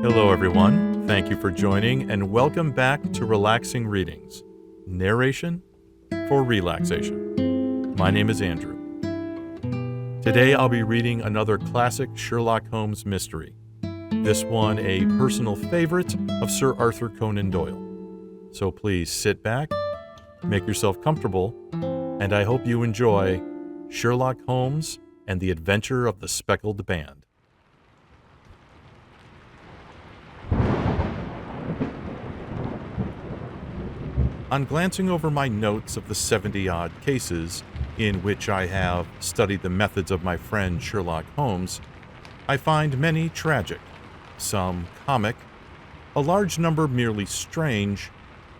Hello, everyone. Thank you for joining, and welcome back to Relaxing Readings, Narration for Relaxation. My name is Andrew. Today I'll be reading another classic Sherlock Holmes mystery, this one a personal favorite of Sir Arthur Conan Doyle. So please sit back, make yourself comfortable, and I hope you enjoy Sherlock Holmes and the Adventure of the Speckled Band. On glancing over my notes of the 70-odd cases in which I have studied the methods of my friend Sherlock Holmes, I find many tragic, some comic, a large number merely strange,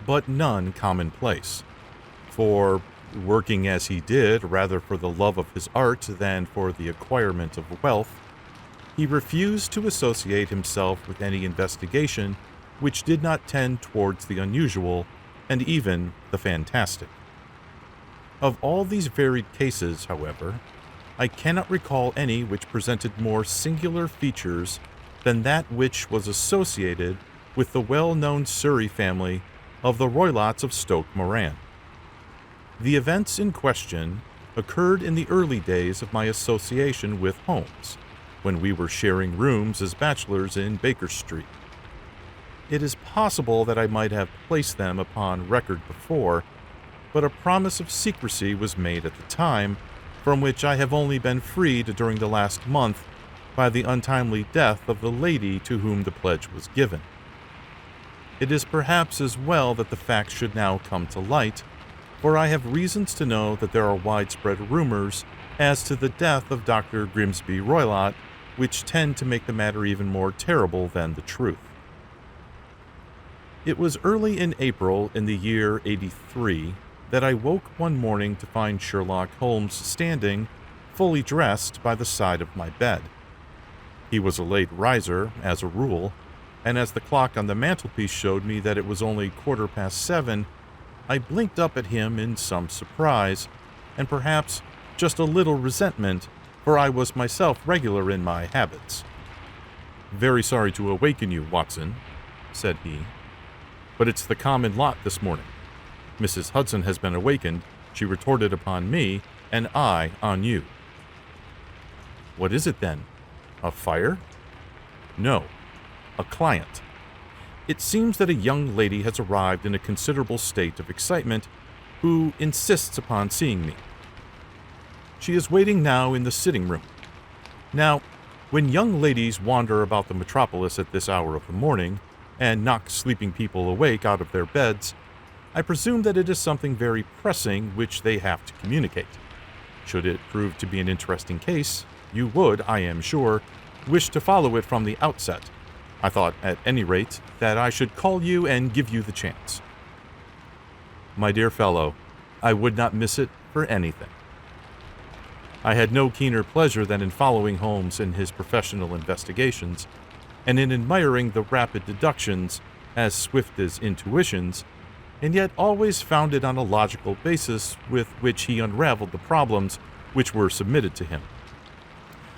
but none commonplace. For, working as he did rather for the love of his art than for the acquirement of wealth, he refused to associate himself with any investigation which did not tend towards the unusual and even the fantastic. Of all these varied cases, however, I cannot recall any which presented more singular features than that which was associated with the well-known Surrey family of the Roylotts of Stoke Moran. The events in question occurred in the early days of my association with Holmes, when we were sharing rooms as bachelors in Baker Street. It is possible that I might have placed them upon record before, but a promise of secrecy was made at the time, from which I have only been freed during the last month by the untimely death of the lady to whom the pledge was given. It is perhaps as well that the facts should now come to light, for I have reasons to know that there are widespread rumors as to the death of Dr. Grimsby Roylott, which tend to make the matter even more terrible than the truth. It was early in April in the year 83 that I woke one morning to find Sherlock Holmes standing, fully dressed, by the side of my bed. He was a late riser, as a rule, and as the clock on the mantelpiece showed me that it was only 7:15, I blinked up at him in some surprise, and perhaps just a little resentment, for I was myself regular in my habits. "Very sorry to awaken you, Watson," said he. "But it's the common lot this morning. Mrs. Hudson has been awakened, she retorted upon me, and I on you." "What is it then? A fire?" "No, a client. It seems that a young lady has arrived in a considerable state of excitement, who insists upon seeing me. She is waiting now in the sitting room. Now, when young ladies wander about the metropolis at this hour of the morning, and knock sleeping people awake out of their beds, I presume that it is something very pressing which they have to communicate. Should it prove to be an interesting case, you would, I am sure, wish to follow it from the outset. I thought, at any rate, that I should call you and give you the chance." My dear fellow, I would not miss it for anything. I had no keener pleasure than in following Holmes in his professional investigations, and in admiring the rapid deductions, as swift as intuitions, and yet always founded on a logical basis with which he unraveled the problems which were submitted to him.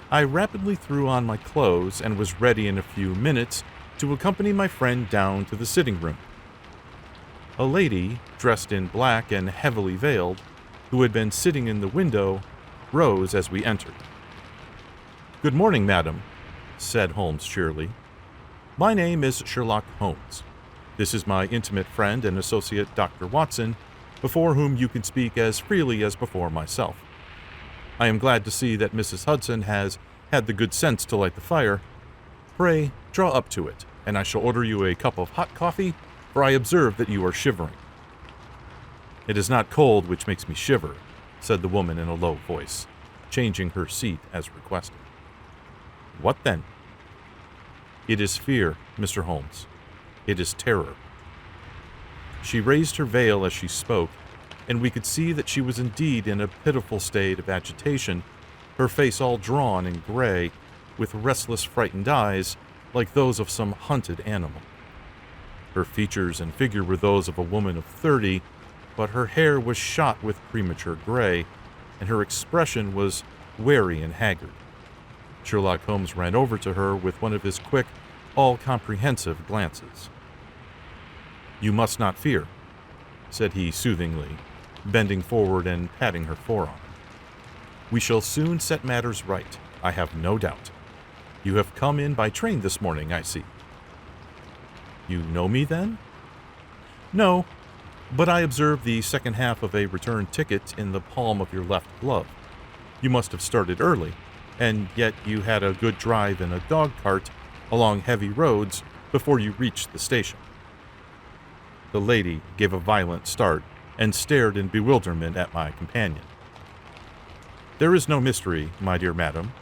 I rapidly threw on my clothes and was ready in a few minutes to accompany my friend down to the sitting room. A lady, dressed in black and heavily veiled, who had been sitting in the window, rose as we entered. "Good morning, madam," said Holmes cheerily. "My name is Sherlock Holmes. This is my intimate friend and associate, Dr. Watson, before whom you can speak as freely as before myself. I am glad to see that Mrs. Hudson has had the good sense to light the fire. Pray, draw up to it, and I shall order you a cup of hot coffee, for I observe that you are shivering." "It is not cold which makes me shiver," said the woman in a low voice, changing her seat as requested. "What then?" "It is fear, Mr. Holmes. It is terror." She raised her veil as she spoke, and we could see that she was indeed in a pitiful state of agitation, her face all drawn and gray, with restless, frightened eyes like those of some hunted animal. Her features and figure were those of a woman of 30, but her hair was shot with premature gray, and her expression was wary and haggard. Sherlock Holmes ran over to her with one of his quick, all-comprehensive glances. "You must not fear," said he soothingly, bending forward and patting her forearm. "We shall soon set matters right, I have no doubt. You have come in by train this morning, I see." "You know me, then?" "No, but I observed the second half of a return ticket in the palm of your left glove. You must have started early, and yet you had a good drive in a dog cart along heavy roads before you reached the station." The lady gave a violent start and stared in bewilderment at my companion. "There is no mystery, my dear madam,"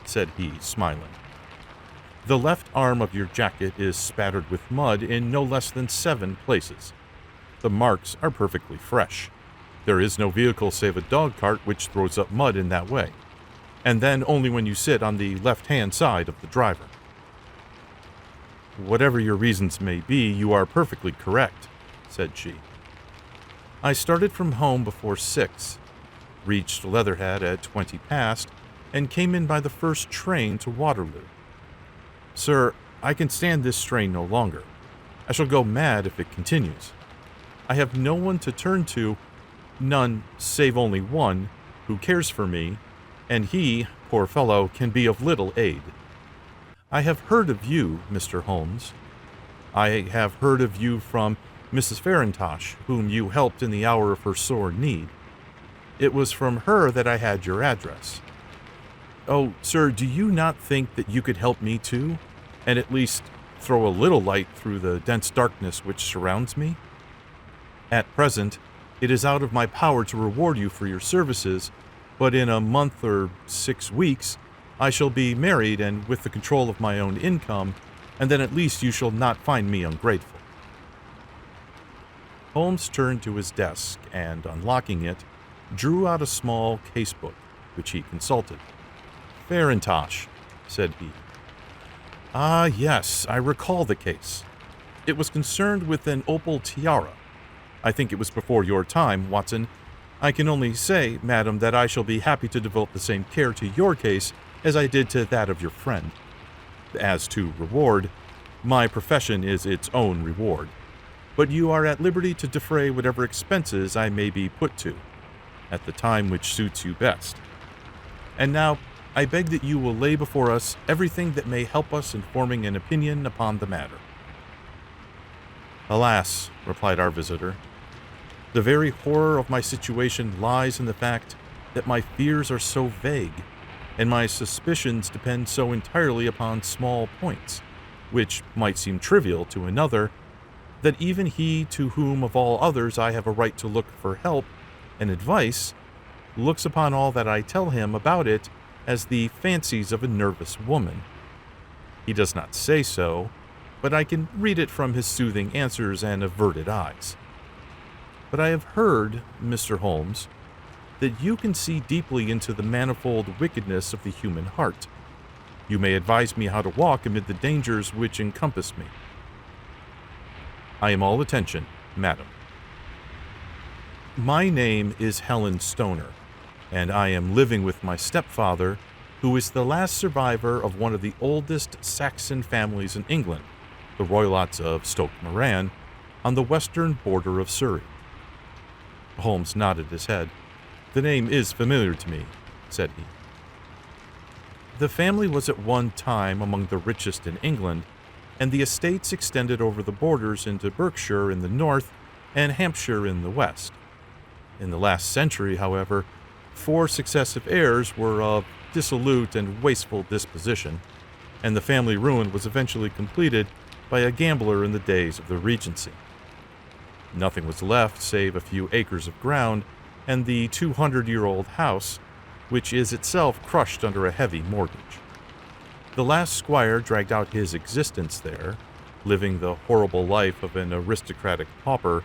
said he, smiling. "The left arm of your jacket is spattered with mud in no less than 7 places. The marks are perfectly fresh. There is no vehicle save a dog cart which throws up mud in that way, and then only when you sit on the left-hand side of the driver." "Whatever your reasons may be, you are perfectly correct," said she. "I started from home before 6, reached Leatherhead at 20 past, and came in by the first train to Waterloo. Sir, I can stand this strain no longer. I shall go mad if it continues. I have no one to turn to, none save only one, who cares for me, and he, poor fellow, can be of little aid. I have heard of you, Mr. Holmes. I have heard of you from Mrs. Farintosh, whom you helped in the hour of her sore need. It was from her that I had your address. Oh, sir, do you not think that you could help me too, and at least throw a little light through the dense darkness which surrounds me? At present, it is out of my power to reward you for your services, but in a month or 6 weeks, I shall be married and with the control of my own income, and then at least you shall not find me ungrateful." Holmes turned to his desk and, unlocking it, drew out a small casebook, which he consulted. "Farintosh," said he. "Ah, yes, I recall the case. It was concerned with an opal tiara. I think it was before your time, Watson. I can only say, madam, that I shall be happy to devote the same care to your case as I did to that of your friend. As to reward, my profession is its own reward, but you are at liberty to defray whatever expenses I may be put to, at the time which suits you best. And now, I beg that you will lay before us everything that may help us in forming an opinion upon the matter." "Alas," replied our visitor, "the very horror of my situation lies in the fact that my fears are so vague, and my suspicions depend so entirely upon small points, which might seem trivial to another, that even he to whom of all others I have a right to look for help and advice looks upon all that I tell him about it as the fancies of a nervous woman. He does not say so, but I can read it from his soothing answers and averted eyes. But I have heard, Mr. Holmes, that you can see deeply into the manifold wickedness of the human heart. You may advise me how to walk amid the dangers which encompass me." "I am all attention, madam." "My name is Helen Stoner, and I am living with my stepfather, who is the last survivor of one of the oldest Saxon families in England, the Roylotts of Stoke Moran, on the western border of Surrey." Holmes nodded his head. "The name is familiar to me," said he. "The family was at one time among the richest in England, and the estates extended over the borders into Berkshire in the north and Hampshire in the west. In the last century, however, 4 successive heirs were of dissolute and wasteful disposition, and the family ruin was eventually completed by a gambler in the days of the Regency. Nothing was left save a few acres of ground and the 200-year-old house, which is itself crushed under a heavy mortgage. The last squire dragged out his existence there, living the horrible life of an aristocratic pauper,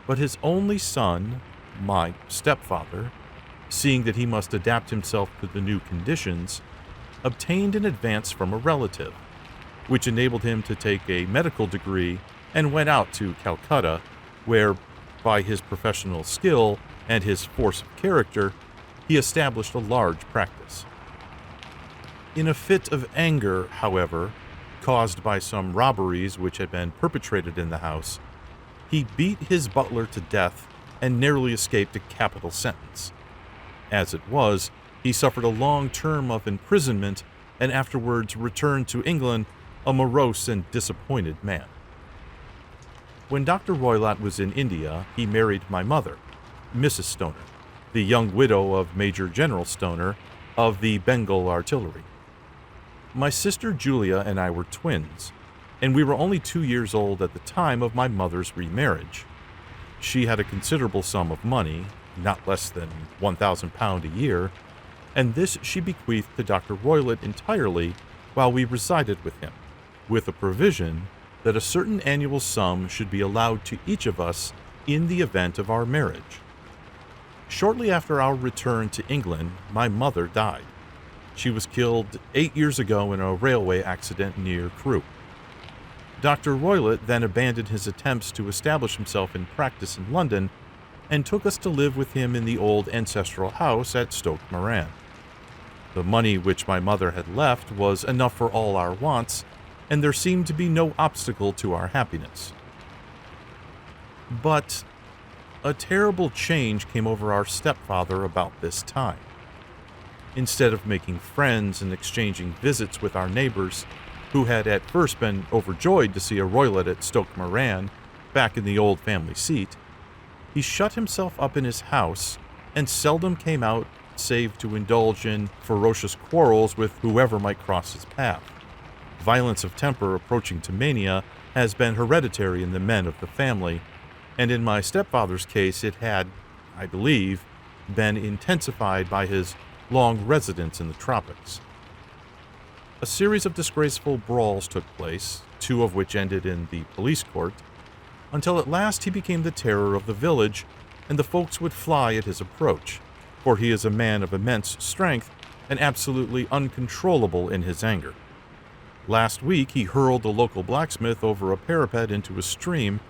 but his only son, my stepfather, seeing that he must adapt himself to the new conditions, obtained an advance from a relative, which enabled him to take a medical degree and went out to Calcutta, where, by his professional skill and his force of character, he established a large practice. In a fit of anger, however, caused by some robberies which had been perpetrated in the house, he beat his butler to death and narrowly escaped a capital sentence. As it was, he suffered a long term of imprisonment and afterwards returned to England a morose and disappointed man. When Dr. Roylott was in India, he married my mother, Mrs. Stoner, the young widow of Major General Stoner of the Bengal Artillery. My sister Julia and I were twins, and we were only 2 years old at the time of my mother's remarriage. She had a considerable sum of money, not less than £1,000 a year, and this she bequeathed to Dr. Roylott entirely while we resided with him, with a provision that a certain annual sum should be allowed to each of us in the event of our marriage. Shortly after our return to England, my mother died. She was killed 8 years ago in a railway accident near Crewe. Dr. Roylott then abandoned his attempts to establish himself in practice in London and took us to live with him in the old ancestral house at Stoke Moran. The money which my mother had left was enough for all our wants, and there seemed to be no obstacle to our happiness. But a terrible change came over our stepfather about this time. Instead of making friends and exchanging visits with our neighbors, who had at first been overjoyed to see a Roylott at Stoke Moran, back in the old family seat, he shut himself up in his house and seldom came out save to indulge in ferocious quarrels with whoever might cross his path. Violence of temper approaching to mania has been hereditary in the men of the family, and in my stepfather's case it had, I believe, been intensified by his long residence in the tropics. A series of disgraceful brawls took place, 2 of which ended in the police court, until at last he became the terror of the village, and the folks would fly at his approach, for he is a man of immense strength and absolutely uncontrollable in his anger. Last week he hurled the local blacksmith over a parapet into a stream,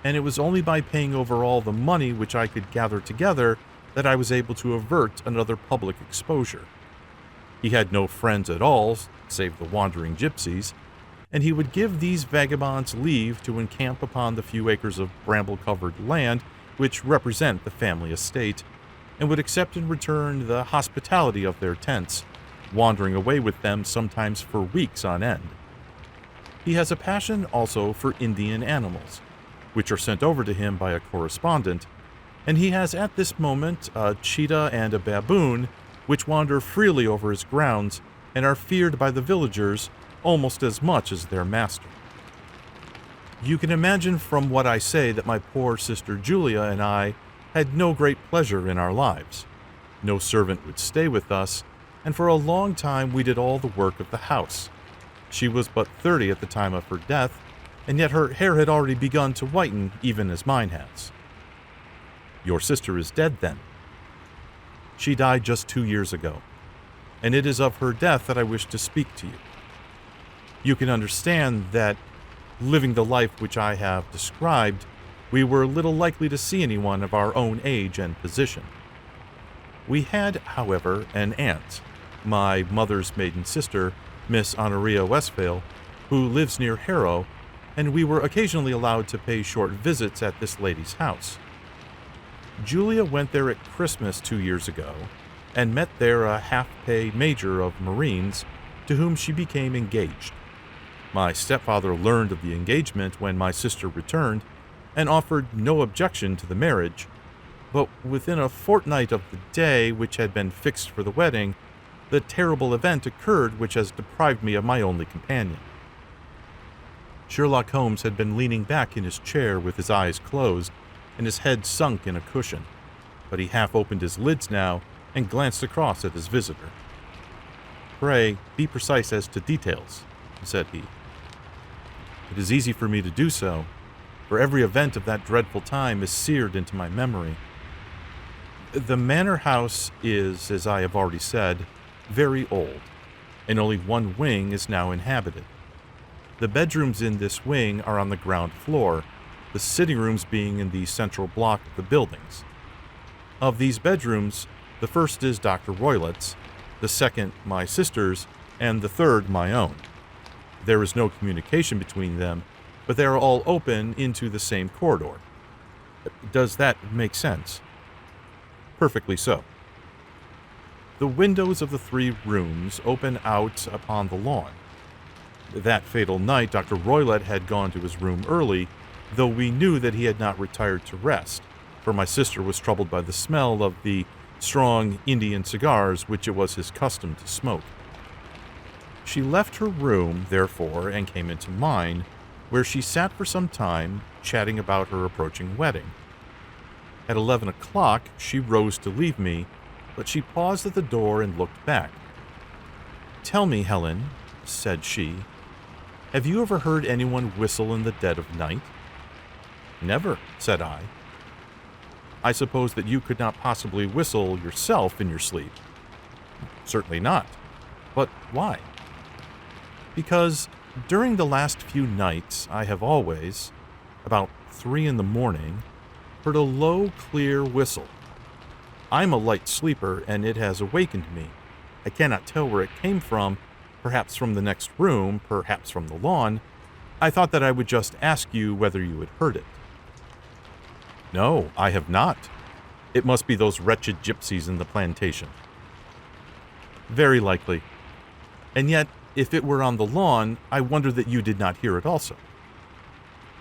and it was only by paying over all the money which I could gather together that I was able to avert another public exposure. He had no friends at all, save the wandering gypsies, and he would give these vagabonds leave to encamp upon the few acres of bramble-covered land which represent the family estate, and would accept in return the hospitality of their tents, wandering away with them sometimes for weeks on end. He has a passion also for Indian animals, which are sent over to him by a correspondent, and he has at this moment a cheetah and a baboon which wander freely over his grounds and are feared by the villagers almost as much as their master. You can imagine from what I say that my poor sister Julia and I had no great pleasure in our lives. No servant would stay with us, and for a long time we did all the work of the house. She was but 30 at the time of her death, and yet her hair had already begun to whiten even as mine has. Your sister is dead, then? She died just 2 years ago, and it is of her death that I wish to speak to you. You can understand that, living the life which I have described, we were little likely to see anyone of our own age and position. We had, however, an aunt, my mother's maiden sister, Miss Honoria Westphale, who lives near Harrow, and we were occasionally allowed to pay short visits at this lady's house. Julia went there at Christmas 2 years ago, and met there a half-pay major of Marines, to whom she became engaged. My stepfather learned of the engagement when my sister returned, and offered no objection to the marriage, but within a fortnight of the day which had been fixed for the wedding, the terrible event occurred which has deprived me of my only companion. Sherlock Holmes had been leaning back in his chair with his eyes closed and his head sunk in a cushion, but he half opened his lids now and glanced across at his visitor. "Pray, be precise as to details," said he. "It is easy for me to do so, for every event of that dreadful time is seared into my memory. The manor house is, as I have already said, very old, and only one wing is now inhabited. The bedrooms in this wing are on the ground floor, the sitting rooms being in the central block of the buildings. Of these bedrooms, the first is Dr. Roylott's, the second my sister's, and the third my own. There is no communication between them, but they are all open into the same corridor. Does that make sense? Perfectly so. The windows of the 3 rooms open out upon the lawn. That fatal night, Dr. Roylett had gone to his room early, though we knew that he had not retired to rest, for my sister was troubled by the smell of the strong Indian cigars which it was his custom to smoke. She left her room, therefore, and came into mine, where she sat for some time, chatting about her approaching wedding. At 11 o'clock, she rose to leave me, but she paused at the door and looked back. "Tell me, Helen," said she, "have you ever heard anyone whistle in the dead of night?" "Never," said I. "I suppose that you could not possibly whistle yourself in your sleep." "Certainly not. But why?" "Because during the last few nights I have always, about 3 in the morning, heard a low, clear whistle. I'm a light sleeper, and it has awakened me. I cannot tell where it came from, perhaps from the next room, perhaps from the lawn. I thought that I would just ask you whether you had heard it." "No, I have not. It must be those wretched gypsies in the plantation." "Very likely. And yet, if it were on the lawn, I wonder that you did not hear it also."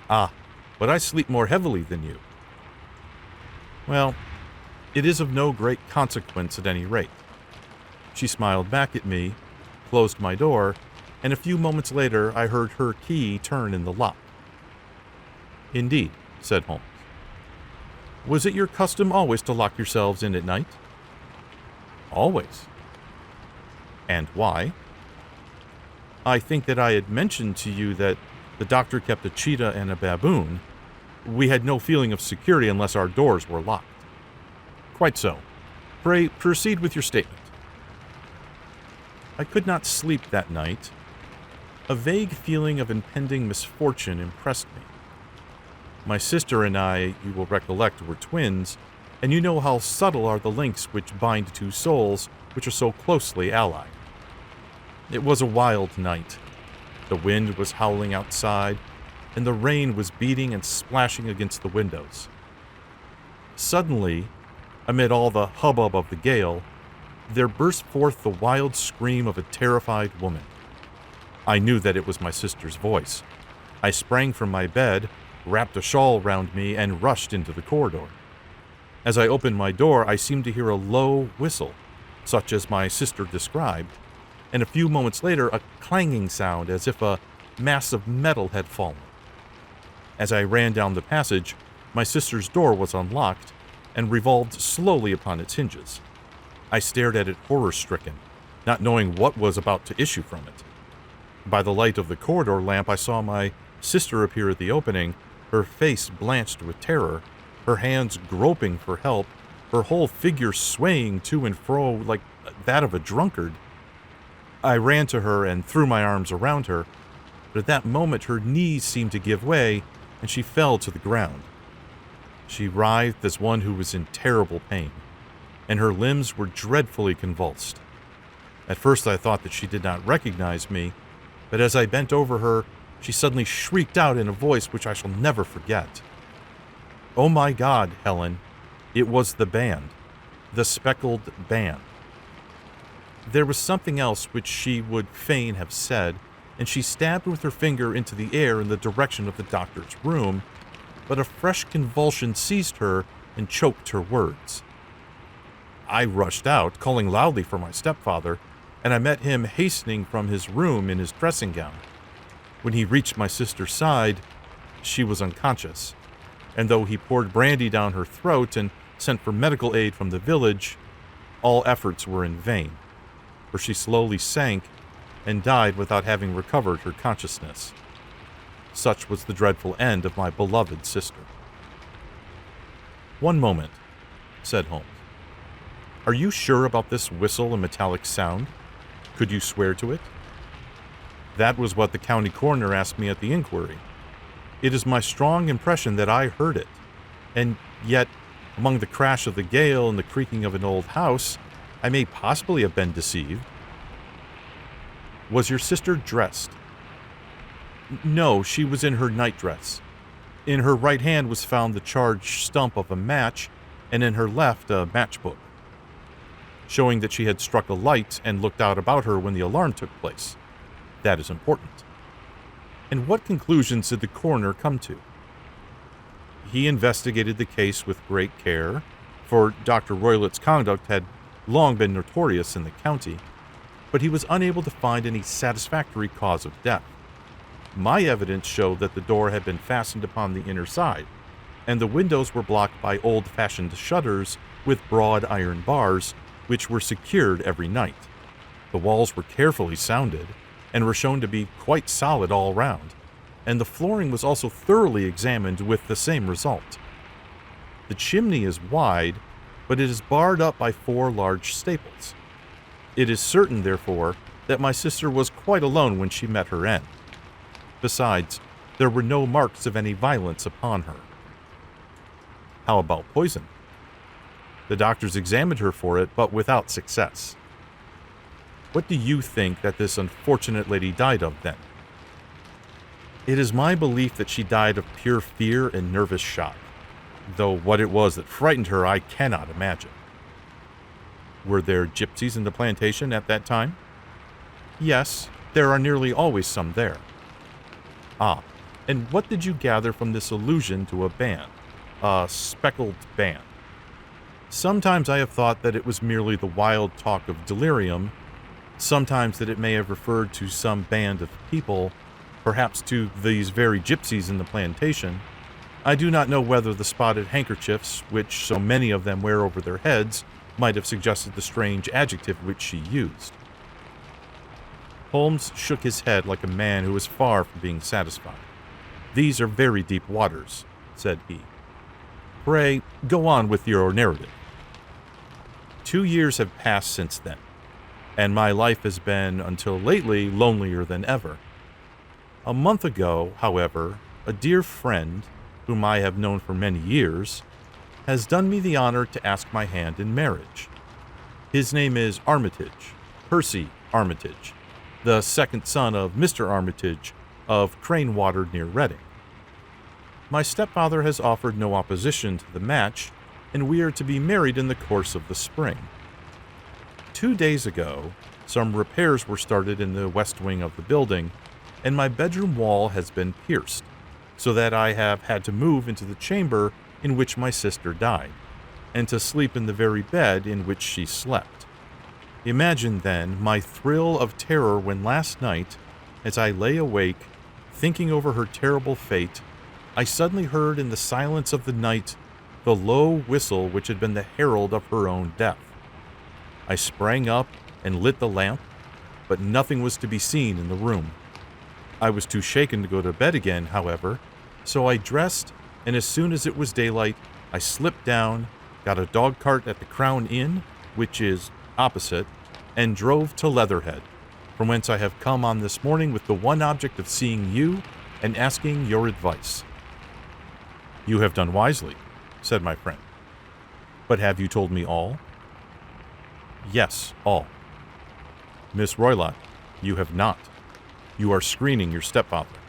"Ah, but I sleep more heavily than you." "Well, it is of no great consequence at any rate." She smiled back at me, closed my door, and a few moments later I heard her key turn in the lock. "Indeed," said Holmes. "Was it your custom always to lock yourselves in at night?" "Always." "And why?" "I think that I had mentioned to you that the doctor kept a cheetah and a baboon. We had no feeling of security unless our doors were locked." "Quite so. Pray proceed with your statement." "I could not sleep that night. A vague feeling of impending misfortune impressed me. My sister and I, you will recollect, were twins, and you know how subtle are the links which bind 2 souls which are so closely allied. It was a wild night. The wind was howling outside, and the rain was beating and splashing against the windows. Suddenly, amid all the hubbub of the gale, there burst forth the wild scream of a terrified woman. I knew that it was my sister's voice. I sprang from my bed, wrapped a shawl round me, and rushed into the corridor. As I opened my door, I seemed to hear a low whistle, such as my sister described, and a few moments later a clanging sound as if a mass of metal had fallen. As I ran down the passage, my sister's door was unlocked and revolved slowly upon its hinges. I stared at it horror-stricken, not knowing what was about to issue from it. By the light of the corridor lamp, I saw my sister appear at the opening, her face blanched with terror, her hands groping for help, her whole figure swaying to and fro like that of a drunkard. I ran to her and threw my arms around her, but at that moment her knees seemed to give way, and she fell to the ground. She writhed as one who was in terrible pain, and her limbs were dreadfully convulsed. At first I thought that she did not recognize me, but as I bent over her, she suddenly shrieked out in a voice which I shall never forget. "Oh my God, Helen, it was the band, the Speckled Band." There was something else which she would fain have said, and she stabbed with her finger into the air in the direction of the doctor's room, but a fresh convulsion seized her and choked her words. I rushed out, calling loudly for my stepfather, and I met him hastening from his room in his dressing gown. When he reached my sister's side, she was unconscious, and though he poured brandy down her throat and sent for medical aid from the village, all efforts were in vain, for she slowly sank and died without having recovered her consciousness. Such was the dreadful end of my beloved sister. "One moment," said Holmes. "Are you sure about this whistle and metallic sound? Could you swear to it?" "That was what the county coroner asked me at the inquiry. It is my strong impression that I heard it, and yet, among the crash of the gale and the creaking of an old house, I may possibly have been deceived." "Was your sister dressed?" No, she was in her nightdress. In her right hand was found the charged stump of a match, and in her left a matchbook, showing that she had struck a light and looked out about her when the alarm took place. That is important. And what conclusions did the coroner come to? He investigated the case with great care, for Dr. Roylett's conduct had long been notorious in the county, but he was unable to find any satisfactory cause of death. My evidence showed that the door had been fastened upon the inner side, and the windows were blocked by old-fashioned shutters with broad iron bars, which were secured every night. The walls were carefully sounded, and were shown to be quite solid all round, and the flooring was also thoroughly examined with the same result. The chimney is wide, but it is barred up by 4 large staples. It is certain, therefore, that my sister was quite alone when she met her end. Besides, there were no marks of any violence upon her. How about poison? The doctors examined her for it, but without success. What do you think that this unfortunate lady died of, then? It is my belief that she died of pure fear and nervous shock, though what it was that frightened her I cannot imagine. Were there gypsies in the plantation at that time? Yes, there are nearly always some there. Ah, and what did you gather from this allusion to a band, a speckled band? Sometimes I have thought that it was merely the wild talk of delirium, sometimes that it may have referred to some band of people, perhaps to these very gypsies in the plantation. I do not know whether the spotted handkerchiefs, which so many of them wear over their heads, might have suggested the strange adjective which she used. Holmes shook his head like a man who was far from being satisfied. "These are very deep waters," said he. "Pray, go on with your narrative." 2 years have passed since then, and my life has been, until lately, lonelier than ever. A month ago, however, a dear friend, whom I have known for many years, has done me the honor to ask my hand in marriage. His name is Armitage, Percy Armitage, the second son of Mr. Armitage of Cranewater near Reading. My stepfather has offered no opposition to the match, and we are to be married in the course of the spring. 2 days ago, some repairs were started in the west wing of the building, and my bedroom wall has been pierced, so that I have had to move into the chamber in which my sister died, and to sleep in the very bed in which she slept. Imagine, then, my thrill of terror when last night, as I lay awake, thinking over her terrible fate, I suddenly heard in the silence of the night the low whistle which had been the herald of her own death. I sprang up and lit the lamp, but nothing was to be seen in the room. I was too shaken to go to bed again, however, so I dressed, and as soon as it was daylight, I slipped down, got a dog cart at the Crown Inn, which is opposite, and drove to Leatherhead, from whence I have come on this morning with the one object of seeing you and asking your advice." "You have done wisely," said my friend. "But have you told me all?" "Yes, all." "Miss Roylott, you have not. You are screening your stepfather."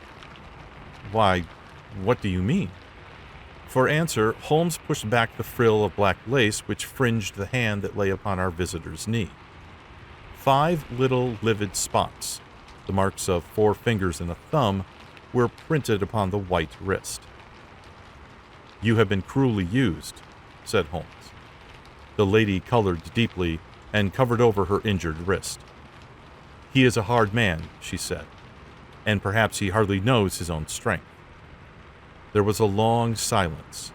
"Why, what do you mean?" For answer, Holmes pushed back the frill of black lace which fringed the hand that lay upon our visitor's knee. 5 little livid spots, the marks of 4 fingers and a thumb, were printed upon the white wrist. "You have been cruelly used," said Holmes. The lady colored deeply and covered over her injured wrist. "He is a hard man," she said, "and perhaps he hardly knows his own strength." There was a long silence,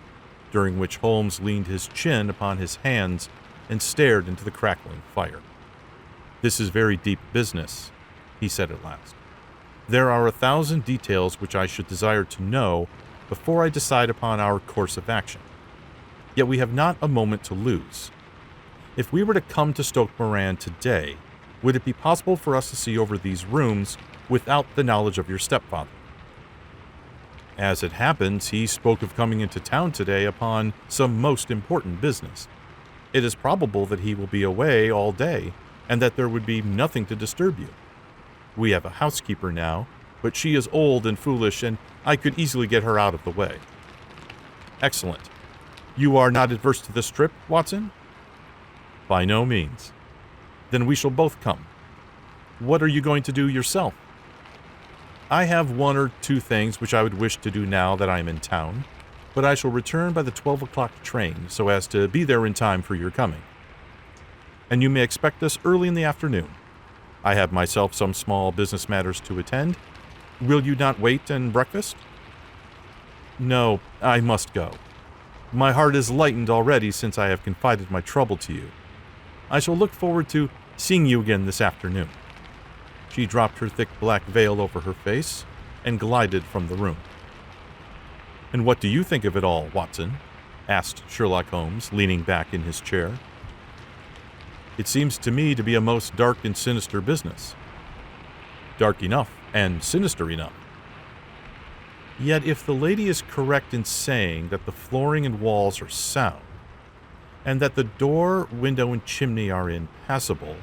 during which Holmes leaned his chin upon his hands and stared into the crackling fire. "This is very deep business," he said at last. "There are 1,000 details which I should desire to know before I decide upon our course of action. Yet we have not a moment to lose. If we were to come to Stoke Moran today, would it be possible for us to see over these rooms without the knowledge of your stepfather?" "As it happens, he spoke of coming into town today upon some most important business. It is probable that he will be away all day, and that there would be nothing to disturb you. We have a housekeeper now, but she is old and foolish, and I could easily get her out of the way." "Excellent. You are not adverse to this trip, Watson?" "By no means." "Then we shall both come. What are you going to do yourself?" "I have one or two things which I would wish to do now that I am in town, but I shall return by the 12 o'clock train so as to be there in time for your coming. And you may expect us early in the afternoon. I have myself some small business matters to attend. Will you not wait and breakfast?" "No, I must go. My heart is lightened already since I have confided my trouble to you. I shall look forward to seeing you again this afternoon." She dropped her thick black veil over her face and glided from the room. "And what do you think of it all, Watson?" asked Sherlock Holmes, leaning back in his chair. "It seems to me to be a most dark and sinister business." "Dark enough, and sinister enough." "Yet if the lady is correct in saying that the flooring and walls are sound, and that the door, window, and chimney are impassable,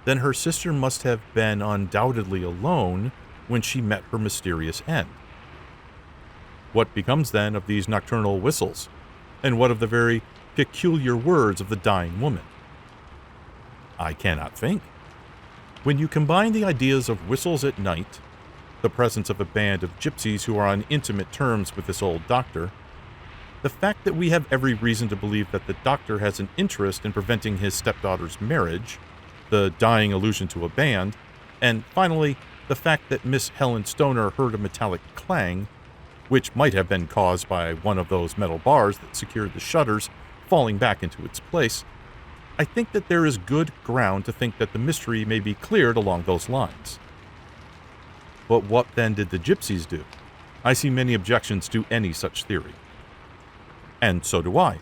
then her sister must have been undoubtedly alone when she met her mysterious end. What becomes then of these nocturnal whistles, and what of the very peculiar words of the dying woman?" "I cannot think. When you combine the ideas of whistles at night, the presence of a band of gypsies who are on intimate terms with this old doctor, the fact that we have every reason to believe that the doctor has an interest in preventing his stepdaughter's marriage, the dying allusion to a band, and finally, the fact that Miss Helen Stoner heard a metallic clang, which might have been caused by one of those metal bars that secured the shutters falling back into its place, I think that there is good ground to think that the mystery may be cleared along those lines." "But what then did the gypsies do? I see many objections to any such theory." "And so do I.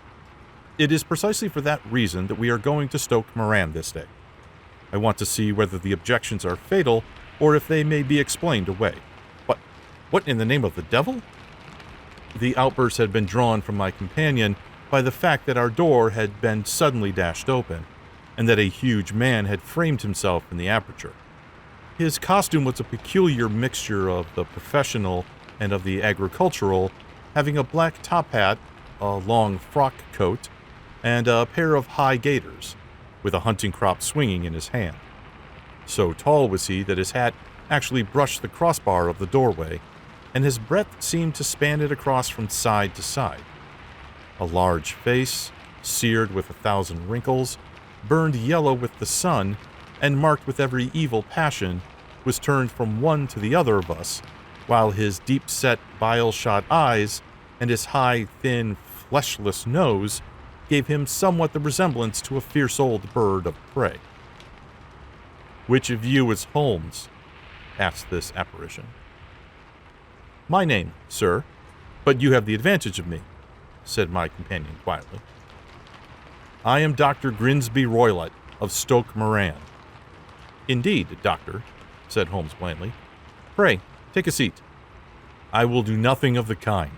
It is precisely for that reason that we are going to Stoke Moran this day. I want to see whether the objections are fatal or if they may be explained away." "But what in the name of the devil?" The outburst had been drawn from my companion by the fact that our door had been suddenly dashed open, and that a huge man had framed himself in the aperture. His costume was a peculiar mixture of the professional and of the agricultural, having a black top hat, a long frock coat, and a pair of high gaiters, with a hunting crop swinging in his hand. So tall was he that his hat actually brushed the crossbar of the doorway, and his breadth seemed to span it across from side to side. A large face, seared with 1,000 wrinkles, burned yellow with the sun, and marked with every evil passion, was turned from one to the other of us, while his deep-set, bile-shot eyes and his high, thin, fleshless nose gave him somewhat the resemblance to a fierce old bird of prey. "Which of you is Holmes?" asked this apparition. "My name, sir, but you have the advantage of me," said my companion quietly. "I am Dr. Grimsby Roylott of Stoke Moran." "Indeed, doctor," said Holmes blandly. "Pray, take a seat." "I will do nothing of the kind.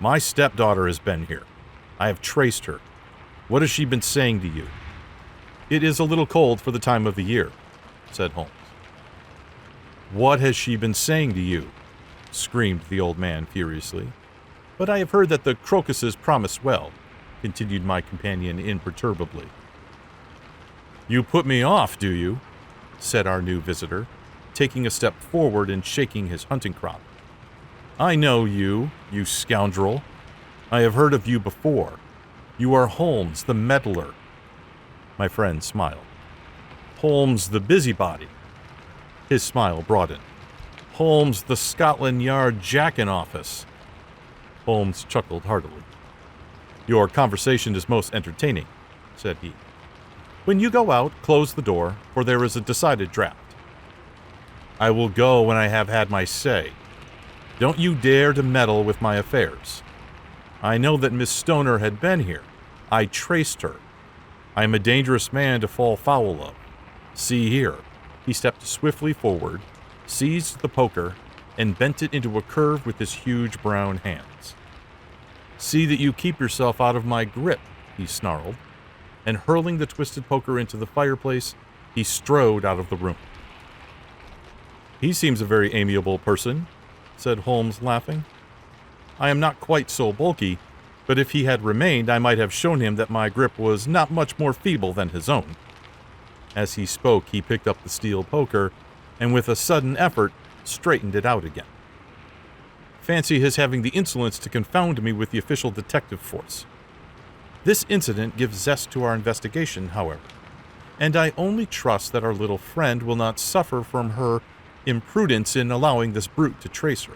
My stepdaughter has been here. I have traced her. What has she been saying to you?" "It is a little cold for the time of the year," said Holmes. "What has she been saying to you?" screamed the old man furiously. "But I have heard that the crocuses promise well," continued my companion imperturbably. "You put me off, do you?" said our new visitor, taking a step forward and shaking his hunting crop. "I know you, you scoundrel. I have heard of you before. You are Holmes, the meddler." My friend smiled. "Holmes, the busybody." His smile broadened. "Holmes, the Scotland Yard jack-in-office." Holmes chuckled heartily. "Your conversation is most entertaining," said he. "When you go out, close the door, for there is a decided draft." "I will go when I have had my say. Don't you dare to meddle with my affairs. I know that Miss Stoner had been here. I traced her. I am a dangerous man to fall foul of. See here." He stepped swiftly forward, seized the poker, and bent it into a curve with his huge brown hands. "See that you keep yourself out of my grip," he snarled, and hurling the twisted poker into the fireplace, he strode out of the room. He seems a very amiable person, said Holmes, laughing. I am not quite so bulky, but if he had remained, I might have shown him that my grip was not much more feeble than his own. As he spoke, he picked up the steel poker and with a sudden effort, straightened it out again. Fancy his having the insolence to confound me with the official detective force. This incident gives zest to our investigation, however, and I only trust that our little friend will not suffer from her imprudence in allowing this brute to trace her.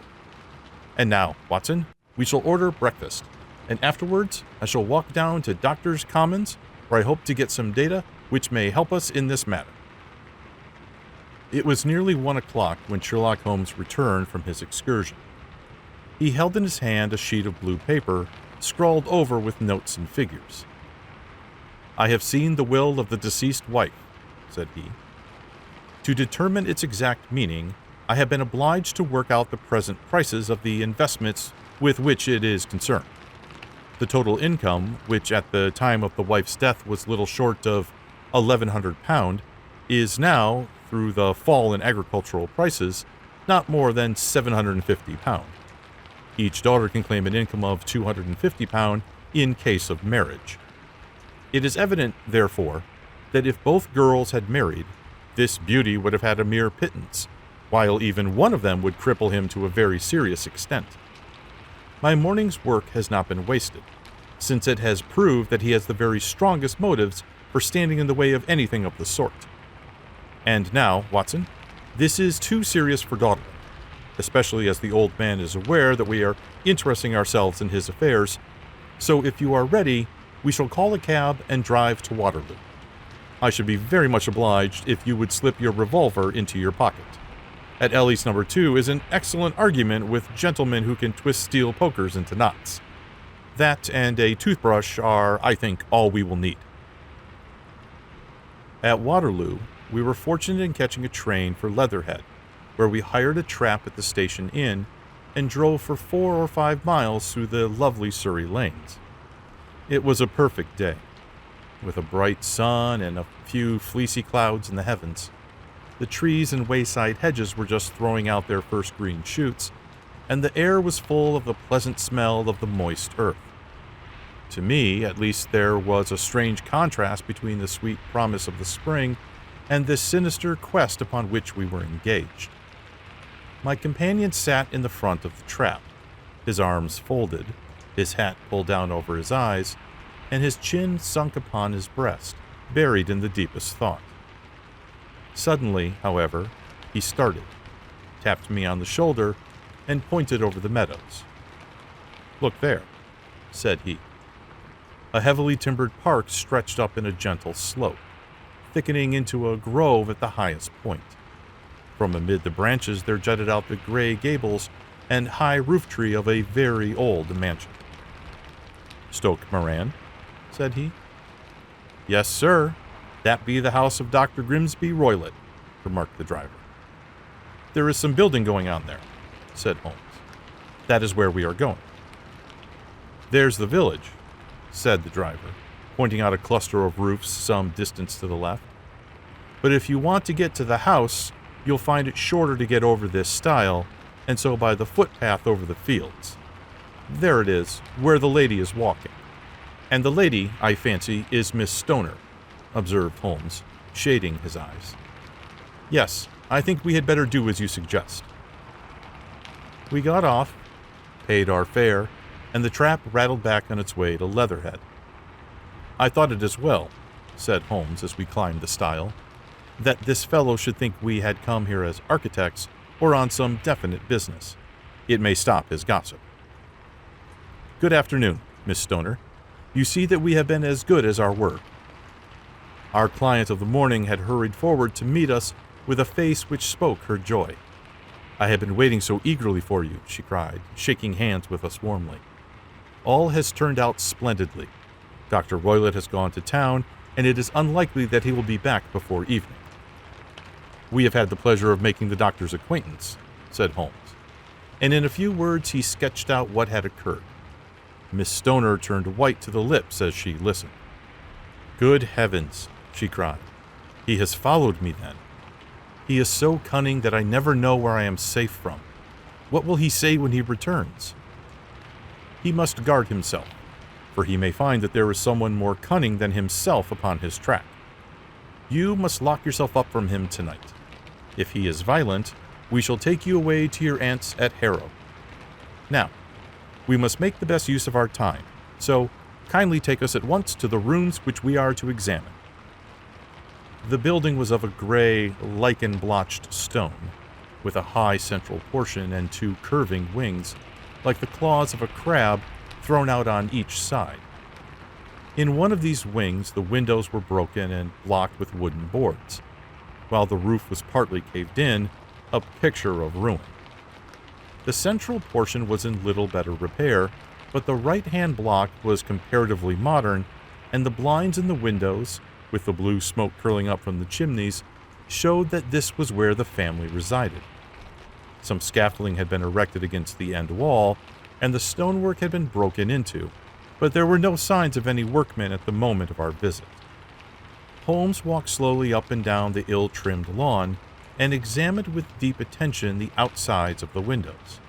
And now, Watson, we shall order breakfast, and afterwards I shall walk down to Doctor's Commons, where I hope to get some data which may help us in this matter. It was nearly 1 o'clock when Sherlock Holmes returned from his excursion. He held in his hand a sheet of blue paper, scrawled over with notes and figures. I have seen the will of the deceased wife, said he. To determine its exact meaning, I have been obliged to work out the present prices of the investments with which it is concerned. The total income, which at the time of the wife's death was little short of £1,100, is now, through the fall in agricultural prices, not more than £750. Each daughter can claim an income of £250 in case of marriage. It is evident, therefore, that if both girls had married, this beauty would have had a mere pittance, while even one of them would cripple him to a very serious extent. My morning's work has not been wasted, since it has proved that he has the very strongest motives for standing in the way of anything of the sort. And now, Watson, this is too serious for dawdling, especially as the old man is aware that we are interesting ourselves in his affairs, so if you are ready, we shall call a cab and drive to Waterloo. I should be very much obliged if you would slip your revolver into your pocket. At Ellie's number 2 is an excellent argument with gentlemen who can twist steel pokers into knots. That and a toothbrush are, I think, all we will need. At Waterloo, we were fortunate in catching a train for Leatherhead, where we hired a trap at the station inn and drove for 4 or 5 miles through the lovely Surrey lanes. It was a perfect day, with a bright sun and a few fleecy clouds in the heavens. The trees and wayside hedges were just throwing out their first green shoots, and the air was full of the pleasant smell of the moist earth. To me, at least, there was a strange contrast between the sweet promise of the spring and this sinister quest upon which we were engaged. My companion sat in the front of the trap, his arms folded, his hat pulled down over his eyes, and his chin sunk upon his breast, buried in the deepest thought. Suddenly, however, he started, tapped me on the shoulder, and pointed over the meadows. "Look there," said he. A heavily timbered park stretched up in a gentle slope, thickening into a grove at the highest point. From amid the branches there jutted out the gray gables and high roof tree of a very old mansion. "Stoke Moran?" said he. "Yes, sir. That be the house of Dr. Grimsby Roylott," remarked the driver. "There is some building going on there," said Holmes. "That is where we are going." "There's the village," said the driver, pointing out a cluster of roofs some distance to the left. "But if you want to get to the house, you'll find it shorter to get over this stile, and so by the footpath over the fields. There it is, where the lady is walking. And the lady, I fancy, is Miss Stoner," observed Holmes, shading his eyes. "Yes, I think we had better do as you suggest." We got off, paid our fare, and the trap rattled back on its way to Leatherhead. "I thought it as well," said Holmes as we climbed the stile, "that this fellow should think we had come here as architects or on some definite business. It may stop his gossip. Good afternoon, Miss Stoner. You see that we have been as good as our word." Our client of the morning had hurried forward to meet us with a face which spoke her joy. "I have been waiting so eagerly for you," she cried, shaking hands with us warmly. "All has turned out splendidly. Dr. Roylott has gone to town, and it is unlikely that he will be back before evening." "We have had the pleasure of making the doctor's acquaintance," said Holmes, and in a few words he sketched out what had occurred. Miss Stoner turned white to the lips as she listened. "Good heavens!" she cried. "He has followed me, then." He is so cunning that I never know where I am safe from. What will he say when he returns? He must guard himself, for he may find that there is someone more cunning than himself upon his track. You must lock yourself up from him tonight. If he is violent, we shall take you away to your aunt's at Harrow. Now, we must make the best use of our time, so kindly take us at once to the rooms which we are to examine." The building was of a gray, lichen-blotched stone, with a high central portion and two curving wings, like the claws of a crab thrown out on each side. In one of these wings, the windows were broken and blocked with wooden boards, while the roof was partly caved in, a picture of ruin. The central portion was in little better repair, but the right-hand block was comparatively modern, and the blinds in the windows, with the blue smoke curling up from the chimneys, showed that this was where the family resided. Some scaffolding had been erected against the end wall, and the stonework had been broken into, but there were no signs of any workmen at the moment of our visit. Holmes walked slowly up and down the ill-trimmed lawn and examined with deep attention the outsides of the windows.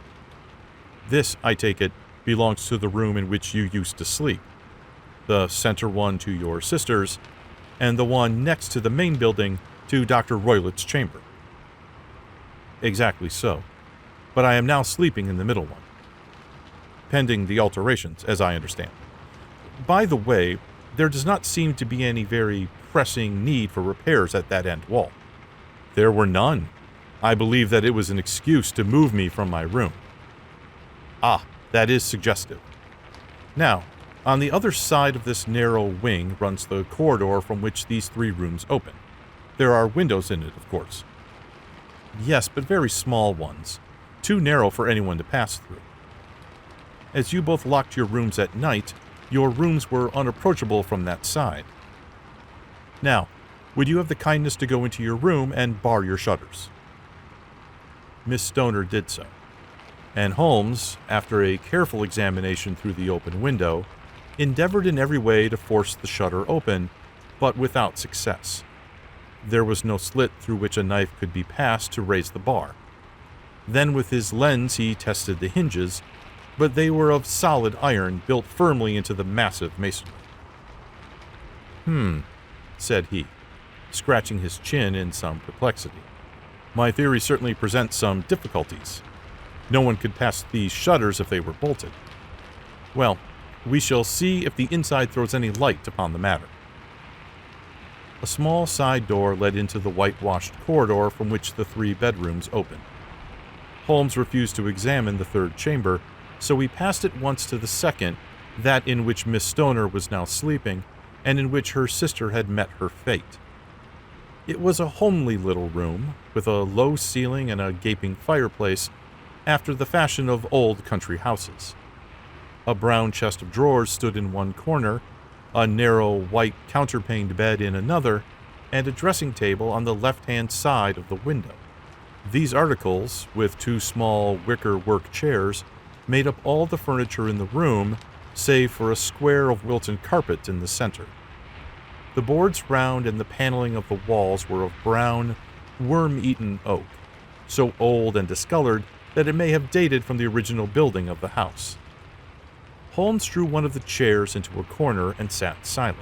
"This, I take it, belongs to the room in which you used to sleep, the center one to your sister's, and the one next to the main building to Dr. Roylett's chamber." "Exactly so, but I am now sleeping in the middle one, pending the alterations, as I understand. By the way, there does not seem to be any very pressing need for repairs at that end wall." "There were none. I believe that it was an excuse to move me from my room." "Ah, that is suggestive. Now, on the other side of this narrow wing runs the corridor from which these three rooms open. There are windows in it, of course." "Yes, but very small ones, too narrow for anyone to pass through. As you both locked your rooms at night, your rooms were unapproachable from that side. Now, would you have the kindness to go into your room and bar your shutters?" Miss Stoner did so, and Holmes, after a careful examination through the open window, endeavored in every way to force the shutter open, but without success. There was no slit through which a knife could be passed to raise the bar. Then with his lens he tested the hinges, but they were of solid iron built firmly into the massive masonry. Said he, scratching his chin in some perplexity. "My theory certainly presents some difficulties. No one could pass these shutters if they were bolted. Well, we shall see if the inside throws any light upon the matter." A small side door led into the whitewashed corridor from which the three bedrooms opened. Holmes refused to examine the third chamber, so he passed at once to the second, that in which Miss Stoner was now sleeping, and in which her sister had met her fate. It was a homely little room, with a low ceiling and a gaping fireplace, after the fashion of old country houses. A brown chest of drawers stood in one corner, a narrow white counterpaned bed in another, and a dressing table on the left-hand side of the window. These articles, with two small wicker-work chairs, made up all the furniture in the room, save for a square of Wilton carpet in the center. The boards round and the paneling of the walls were of brown, worm-eaten oak, so old and discolored that it may have dated from the original building of the house. Holmes drew one of the chairs into a corner and sat silent,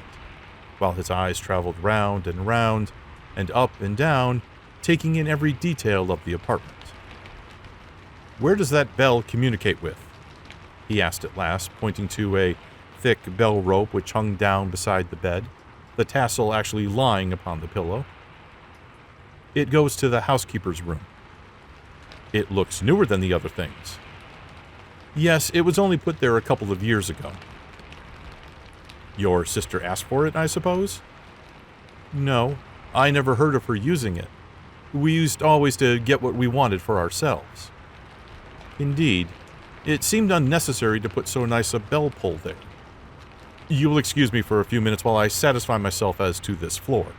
while his eyes traveled round and up and down, taking in every detail of the apartment. "Where does that bell communicate with?" he asked at last, pointing to a thick bell rope which hung down beside the bed, the tassel actually lying upon the pillow. "It goes to the housekeeper's room." "It looks newer than the other things." "Yes, it was only put there a couple of years ago." "Your sister asked for it, I suppose?" "No, I never heard of her using it. We used always to get what we wanted for ourselves." "Indeed, it seemed unnecessary to put so nice a bell pull there. You will excuse me for a few minutes while I satisfy myself as to this floor."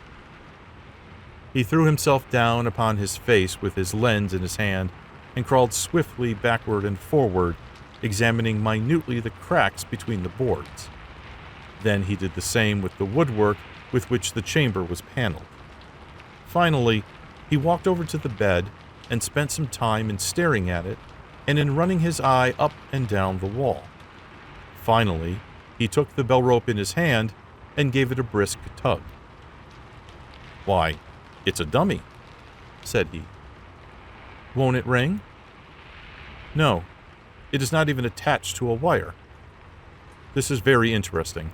He threw himself down upon his face with his lens in his hand and crawled swiftly backward and forward, examining minutely the cracks between the boards. Then he did the same with the woodwork with which the chamber was paneled. Finally, He walked over to the bed and spent some time in staring at it and in running his eye up and down the wall. Finally, he took the bell rope in his hand and gave it a brisk tug. "Why, it's a dummy," said he. "Won't it ring?" "No, it is not even attached to a wire. This is very interesting.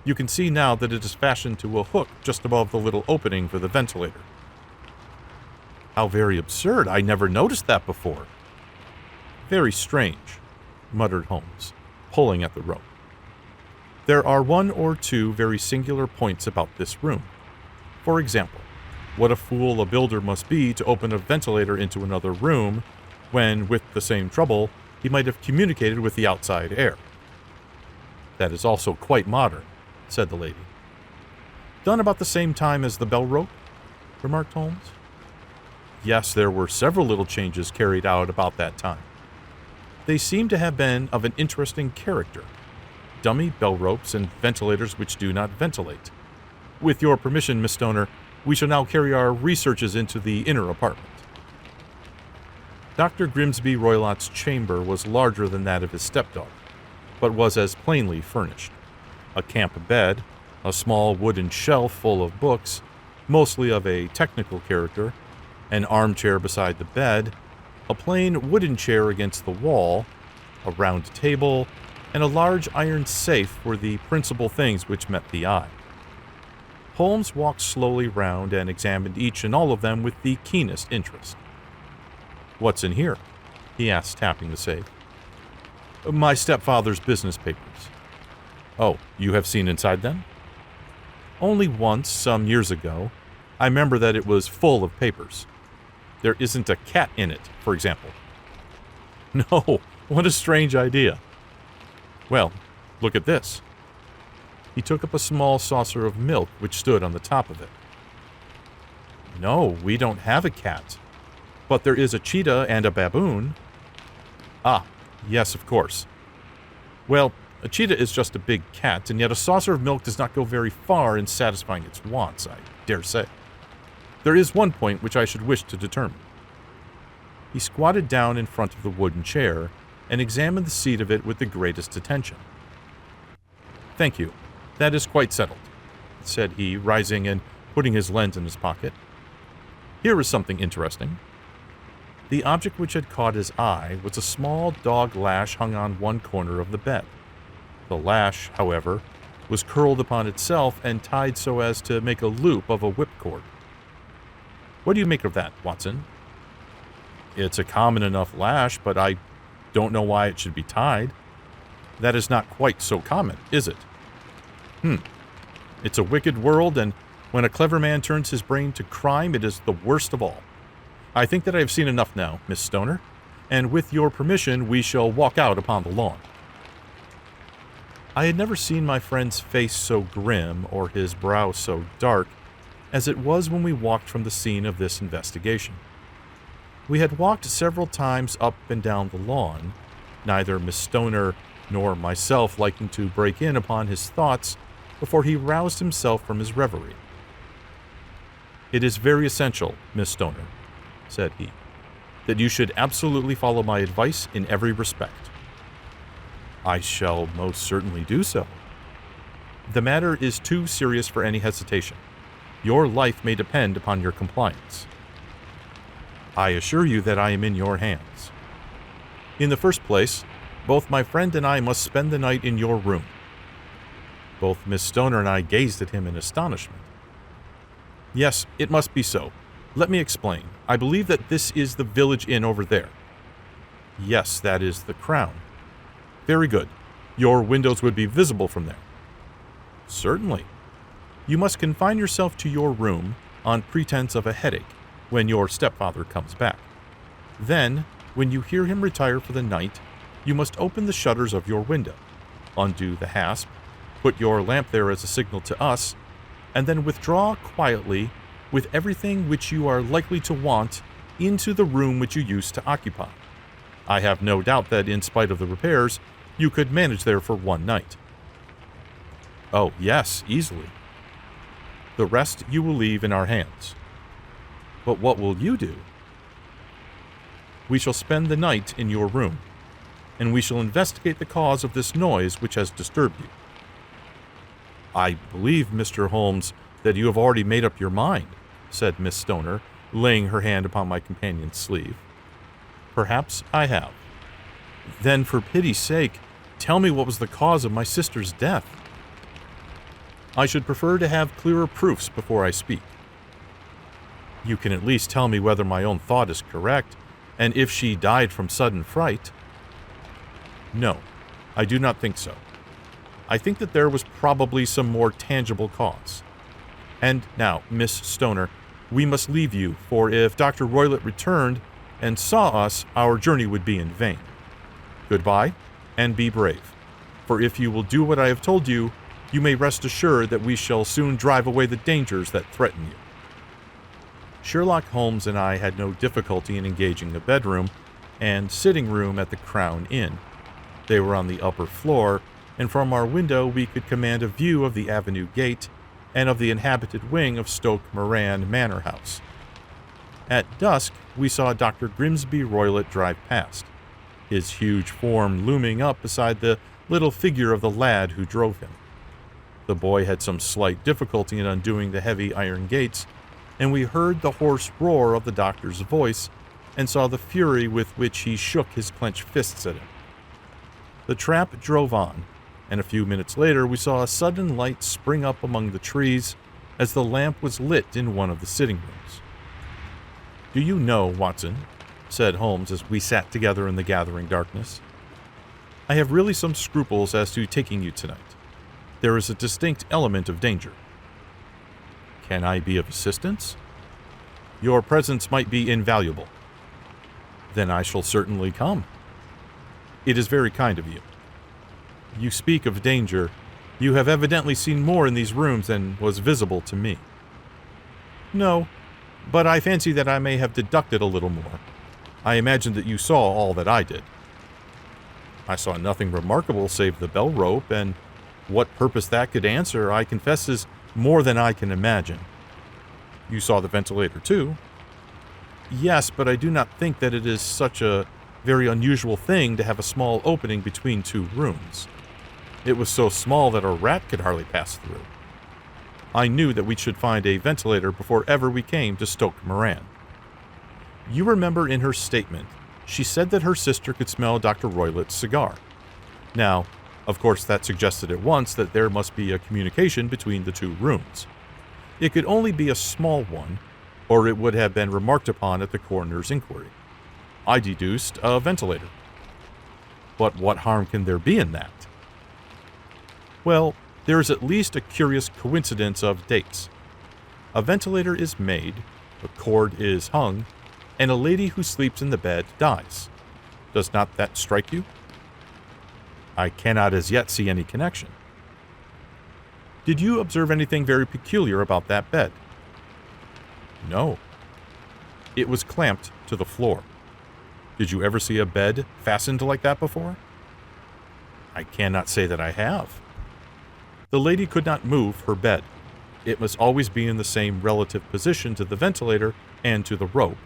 You can see now that it is fastened to a hook just above the little opening for the ventilator." "How very absurd. I never noticed that before." "Very strange," muttered Holmes, pulling at the rope. "There are one or two very singular points about this room. For example, what a fool a builder must be to open a ventilator into another room when, with the same trouble, he might have communicated with the outside air." "That is also quite modern," said the lady. "Done about the same time as the bell rope?" remarked Holmes. "Yes, there were several little changes carried out about that time. They seem to have been of an interesting character. Dummy bell ropes and ventilators which do not ventilate. With your permission, Miss Stoner, we shall now carry our researches into the inner apartment." Dr. Grimsby Roylott's chamber was larger than that of his stepdaughter, but was as plainly furnished. A camp bed, a small wooden shelf full of books, mostly of a technical character, an armchair beside the bed, a plain wooden chair against the wall, a round table, and a large iron safe were the principal things which met the eye. Holmes walked slowly round and examined each and all of them with the keenest interest. "What's in here?" he asked, tapping the safe. "My stepfather's business papers." "Oh, you have seen inside them?" "Only once, some years ago. I remember that it was full of papers. There isn't a cat in it, for example." "No, what a strange idea." "Well, look at this." He took up a small saucer of milk which stood on the top of it. "No, we don't have a cat, but there is a cheetah and a baboon." "Ah, yes, of course. Well, a cheetah is just a big cat, and yet a saucer of milk does not go very far in satisfying its wants, I dare say. There is one point which I should wish to determine." He squatted down in front of the wooden chair and examined the seat of it with the greatest attention. "Thank you. That is quite settled," said he, rising and putting his lens in his pocket. "Here is something interesting." The object which had caught his eye was a small dog lash hung on one corner of the bed. The lash, however, was curled upon itself and tied so as to make a loop of a whipcord. "What do you make of that, Watson?" "It's a common enough lash, but I don't know why it should be tied." "That is not quite so common, is it?" It's a wicked world, and when a clever man turns his brain to crime, it is the worst of all. I think that I have seen enough now, Miss Stoner, and with your permission we shall walk out upon the lawn." I had never seen my friend's face so grim or his brow so dark as it was when we walked from the scene of this investigation. We had walked several times up and down the lawn, neither Miss Stoner nor myself liking to break in upon his thoughts before he roused himself from his reverie. "It is very essential, Miss Stoner," said he, "that you should absolutely follow my advice in every respect." "I shall most certainly do so." "The matter is too serious for any hesitation. Your life may depend upon your compliance." "I assure you that I am in your hands." "In the first place, both my friend and I must spend the night in your room." Both Miss Stoner and I gazed at him in astonishment. "Yes, it must be so. Let me explain. I believe that this is the village inn over there." "Yes, that is the Crown." "Very good. Your windows would be visible from there." "Certainly." "You must confine yourself to your room on pretense of a headache when your stepfather comes back. Then, when you hear him retire for the night, you must open the shutters of your window, undo the hasp, put your lamp there as a signal to us, and then withdraw quietly with everything which you are likely to want into the room which you used to occupy. I have no doubt that in spite of the repairs, you could manage there for one night." "Oh, yes, easily." "The rest you will leave in our hands." But what will you do? We shall spend the night in your room, and we shall investigate the cause of this noise which has disturbed you. I believe, Mr. Holmes, that you have already made up your mind, said Miss Stoner, laying her hand upon my companion's sleeve. Perhaps I have. Then, for pity's sake, tell me what was the cause of my sister's death. I should prefer to have clearer proofs before I speak. You can at least tell me whether my own thought is correct, and if she died from sudden fright. No, I do not think so. I think that there was probably some more tangible cause. And now, Miss Stoner, we must leave you, for if Dr. Roylott returned and saw us, our journey would be in vain. Goodbye, and be brave, for if you will do what I have told you, you may rest assured that we shall soon drive away the dangers that threaten you. Sherlock Holmes and I had no difficulty in engaging a bedroom and sitting room at the Crown Inn. They were on the upper floor, and from our window we could command a view of the avenue gate and of the inhabited wing of Stoke Moran Manor House. At dusk, we saw Dr. Grimsby Roylott drive past, his huge form looming up beside the little figure of the lad who drove him. The boy had some slight difficulty in undoing the heavy iron gates, and we heard the hoarse roar of the doctor's voice and saw the fury with which he shook his clenched fists at him. The trap drove on, and a few minutes later we saw a sudden light spring up among the trees as the lamp was lit in one of the sitting rooms. "Do you know, Watson," said Holmes as we sat together in the gathering darkness, "I have really some scruples as to taking you tonight. There is a distinct element of danger." "Can I be of assistance?" "Your presence might be invaluable." "Then I shall certainly come." "It is very kind of you." "You speak of danger. You have evidently seen more in these rooms than was visible to me." "No, but I fancy that I may have deducted a little more. I imagine that you saw all that I did." "I saw nothing remarkable save the bell rope, and what purpose that could answer, I confess, is more than I can imagine." "You saw the ventilator, too?" "Yes, but I do not think that it is such a very unusual thing to have a small opening between two rooms. It was so small that a rat could hardly pass through. I knew that we should find a ventilator before ever we came to Stoke Moran." "You remember in her statement, she said that her sister could smell Dr. Roylott's cigar. Now, of course, that suggested at once that there must be a communication between the two rooms. It could only be a small one, or it would have been remarked upon at the coroner's inquiry. I deduced a ventilator." "But what harm can there be in that?" "Well, there is at least a curious coincidence of dates. A ventilator is made, a cord is hung, and a lady who sleeps in the bed dies. Does not that strike you?" "I cannot as yet see any connection." "Did you observe anything very peculiar about that bed?" "No." "It was clamped to the floor. Did you ever see a bed fastened like that before?" "I cannot say that I have." "The lady could not move her bed. It must always be in the same relative position to the ventilator and to the rope,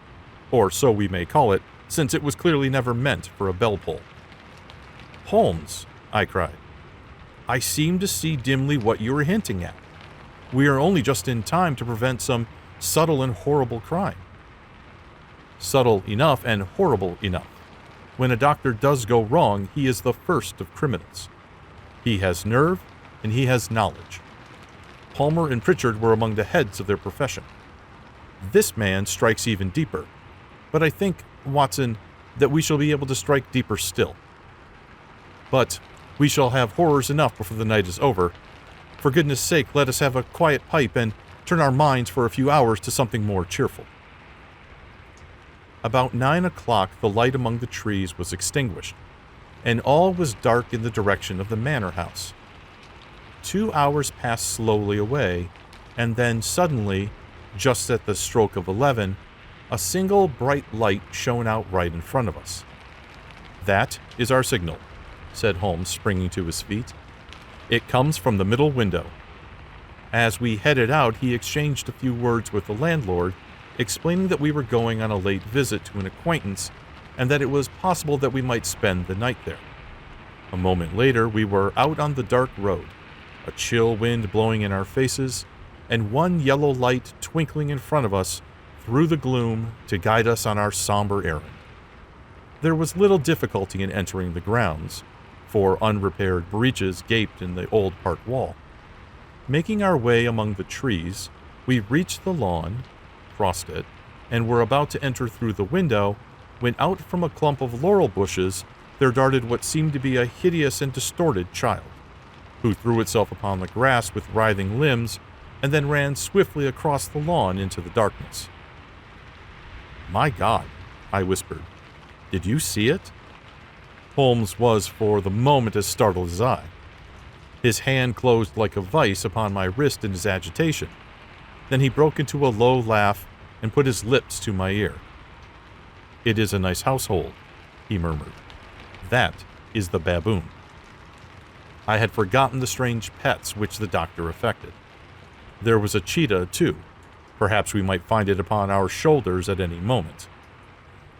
or so we may call it, since it was clearly never meant for a bell pull." "Holmes," I cried, "I seem to see dimly what you are hinting at. We are only just in time to prevent some subtle and horrible crime." "Subtle enough and horrible enough. When a doctor does go wrong, he is the first of criminals. He has nerve, and he has knowledge. Palmer and Pritchard were among the heads of their profession. This man strikes even deeper, but I think, Watson, that we shall be able to strike deeper still. But we shall have horrors enough before the night is over. For goodness' sake, let us have a quiet pipe and turn our minds for a few hours to something more cheerful." About 9 o'clock the light among the trees was extinguished, and all was dark in the direction of the manor house. 2 hours passed slowly away, and then suddenly, just at the stroke of 11, a single bright light shone out right in front of us. "That is our signal," said Holmes, springing to his feet. "It comes from the middle window." As we headed out, he exchanged a few words with the landlord, explaining that we were going on a late visit to an acquaintance and that it was possible that we might spend the night there. A moment later, we were out on the dark road, a chill wind blowing in our faces, and one yellow light twinkling in front of us through the gloom to guide us on our somber errand. There was little difficulty in entering the grounds, for unrepaired breaches gaped in the old park wall. Making our way among the trees, we reached the lawn, crossed it, and were about to enter through the window when out from a clump of laurel bushes there darted what seemed to be a hideous and distorted child, who threw itself upon the grass with writhing limbs and then ran swiftly across the lawn into the darkness. "My God," I whispered. "Did you see it?" Holmes was for the moment as startled as I. His hand closed like a vice upon my wrist in his agitation. Then he broke into a low laugh and put his lips to my ear. "It is a nice household," he murmured. "That is the baboon." I had forgotten the strange pets which the doctor affected. There was a cheetah, too. Perhaps we might find it upon our shoulders at any moment.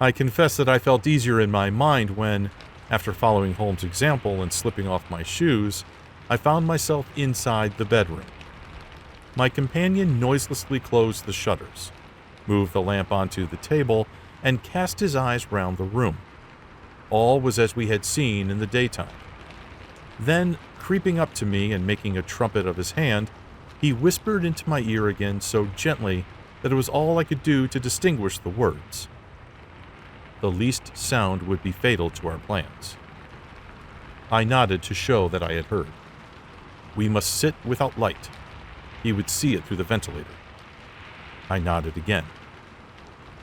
I confess that I felt easier in my mind when, after following Holmes' example and slipping off my shoes, I found myself inside the bedroom. My companion noiselessly closed the shutters, moved the lamp onto the table, and cast his eyes round the room. All was as we had seen in the daytime. Then, creeping up to me and making a trumpet of his hand, he whispered into my ear again so gently that it was all I could do to distinguish the words. The least sound would be fatal to our plans. I nodded to show that I had heard. We must sit without light. He would see it through the ventilator. I nodded again.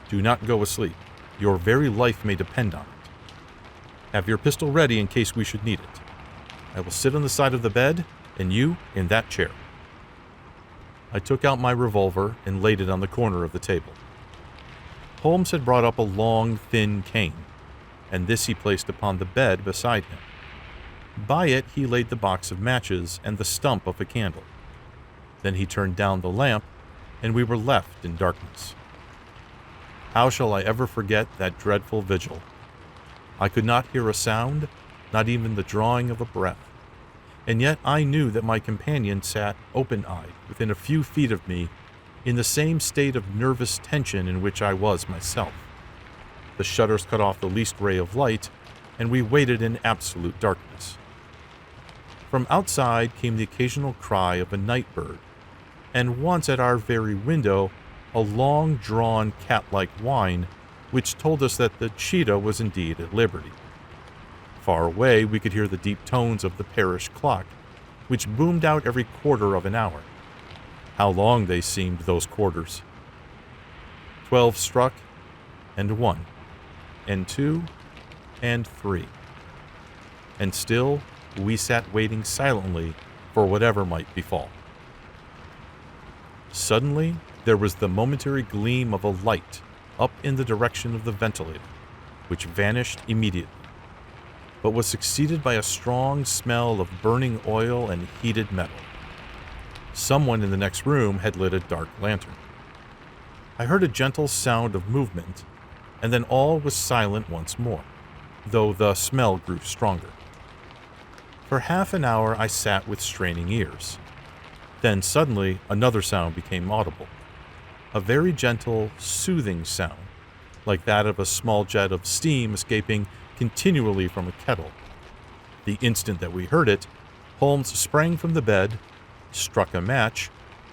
Do not go asleep. Your very life may depend on it. Have your pistol ready in case we should need it. I will sit on the side of the bed, and you in that chair. I took out my revolver and laid it on the corner of the table. Holmes had brought up a long, thin cane, and this he placed upon the bed beside him. By it he laid the box of matches and the stump of a candle. Then he turned down the lamp, and we were left in darkness. How shall I ever forget that dreadful vigil? I could not hear a sound, not even the drawing of a breath, and yet I knew that my companion sat open-eyed within a few feet of me in the same state of nervous tension in which I was myself. The shutters cut off the least ray of light, and we waited in absolute darkness. From outside came the occasional cry of a night bird, and once at our very window, a long-drawn cat-like whine, which told us that the cheetah was indeed at liberty. Far away, we could hear the deep tones of the parish clock, which boomed out every quarter of an hour. How long they seemed, those quarters. 12 struck, and 1, and 2, and 3. And still, we sat waiting silently for whatever might befall. Suddenly, there was the momentary gleam of a light up in the direction of the ventilator, which vanished immediately, but was succeeded by a strong smell of burning oil and heated metal. Someone in the next room had lit a dark lantern. I heard a gentle sound of movement, and then all was silent once more, though the smell grew stronger. For half an hour I sat with straining ears. Then suddenly another sound became audible, a very gentle, soothing sound, like that of a small jet of steam escaping continually from a kettle. The instant that we heard it, Holmes sprang from the bed, struck a match,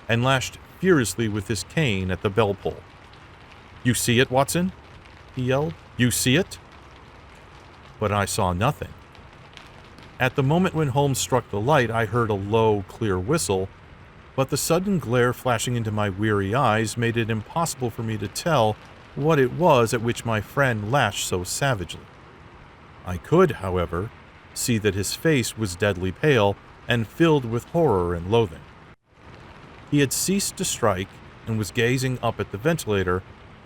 and lashed furiously with his cane at the bell pull. "You see it, Watson?" he yelled. "You see it?" But I saw nothing. At the moment when Holmes struck the light, I heard a low, clear whistle, but the sudden glare flashing into my weary eyes made it impossible for me to tell what it was at which my friend lashed so savagely. I could, however, see that his face was deadly pale and filled with horror and loathing. He had ceased to strike and was gazing up at the ventilator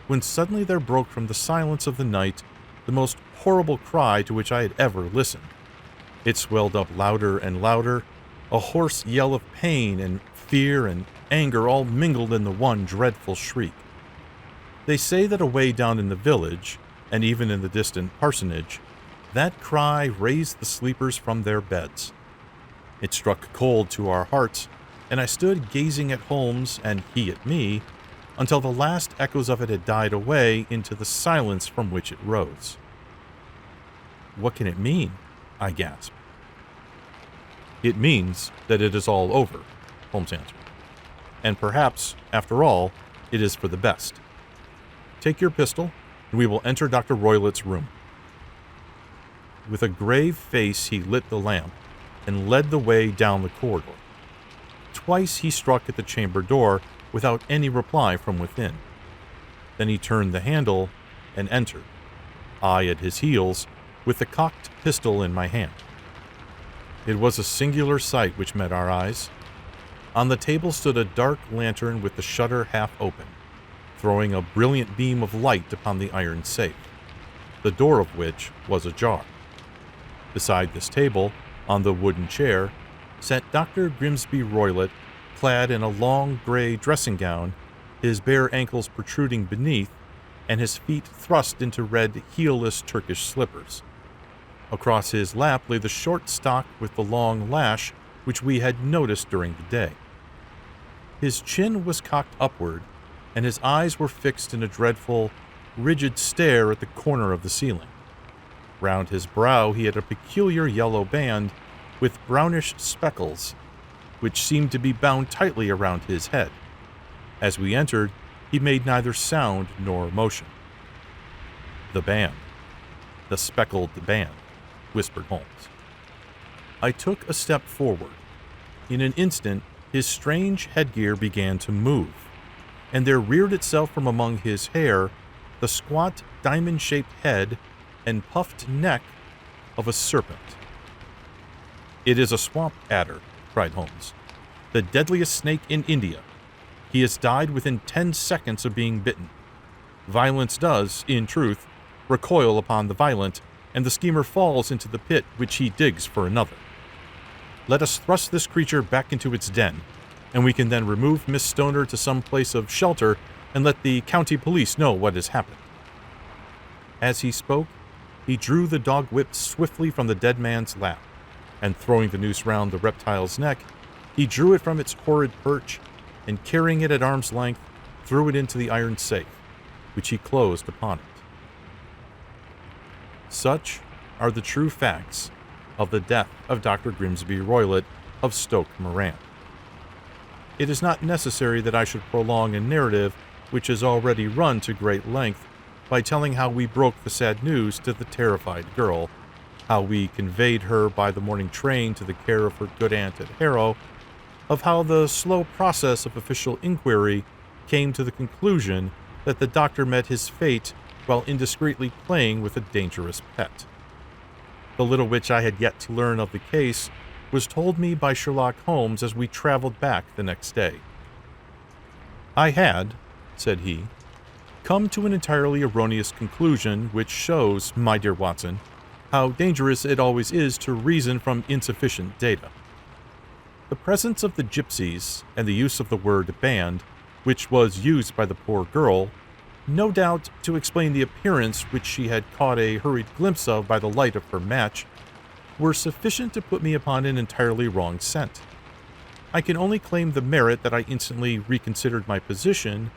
when suddenly there broke from the silence of the night the most horrible cry to which I had ever listened. It swelled up louder and louder, a hoarse yell of pain and fear and anger all mingled in the one dreadful shriek. They say that away down in the village, and even in the distant parsonage, that cry raised the sleepers from their beds. It struck cold to our hearts, and I stood gazing at Holmes and he at me until the last echoes of it had died away into the silence from which it rose. "What can it mean?" I gasped. "It means that it is all over," Holmes answered. "And perhaps, after all, it is for the best. Take your pistol, and we will enter Dr. Roylett's room." With a grave face, he lit the lamp and led the way down the corridor. Twice he struck at the chamber door without any reply from within. Then he turned the handle and entered, I at his heels, with the cocked pistol in my hand. It was a singular sight which met our eyes. On the table stood a dark lantern with the shutter half open, throwing a brilliant beam of light upon the iron safe, the door of which was ajar. Beside this table, on the wooden chair, sat Dr. Grimsby Roylott, clad in a long gray dressing gown, his bare ankles protruding beneath, and his feet thrust into red heelless Turkish slippers. Across his lap lay the short stock with the long lash which we had noticed during the day. His chin was cocked upward, and his eyes were fixed in a dreadful, rigid stare at the corner of the ceiling. Round his brow he had a peculiar yellow band with brownish speckles, which seemed to be bound tightly around his head. As we entered, he made neither sound nor motion. "The band. The Speckled Band," whispered Holmes. I took a step forward. In an instant, his strange headgear began to move, and there reared itself from among his hair the squat, diamond-shaped head and puffed neck of a serpent. "It is a swamp adder," cried Holmes. "The deadliest snake in India. He has died within 10 seconds of being bitten. Violence does, in truth, recoil upon the violent, and the schemer falls into the pit which he digs for another. Let us thrust this creature back into its den, and we can then remove Miss Stoner to some place of shelter and let the county police know what has happened." As he spoke, he drew the dog whip swiftly from the dead man's lap, and throwing the noose round the reptile's neck, he drew it from its horrid perch, and carrying it at arm's length, threw it into the iron safe, which he closed upon it. Such are the true facts of the death of Dr. Grimsby Roylott of Stoke Moran. It is not necessary that I should prolong a narrative which has already run to great length by telling how we broke the sad news to the terrified girl, how we conveyed her by the morning train to the care of her good aunt at Harrow, of how the slow process of official inquiry came to the conclusion that the doctor met his fate while indiscreetly playing with a dangerous pet. The little which I had yet to learn of the case was told me by Sherlock Holmes as we traveled back the next day. "I had," said he, "come to an entirely erroneous conclusion which shows, my dear Watson, how dangerous it always is to reason from insufficient data. The presence of the gypsies and the use of the word band, which was used by the poor girl, no doubt to explain the appearance which she had caught a hurried glimpse of by the light of her match, were sufficient to put me upon an entirely wrong scent. I can only claim the merit that I instantly reconsidered my position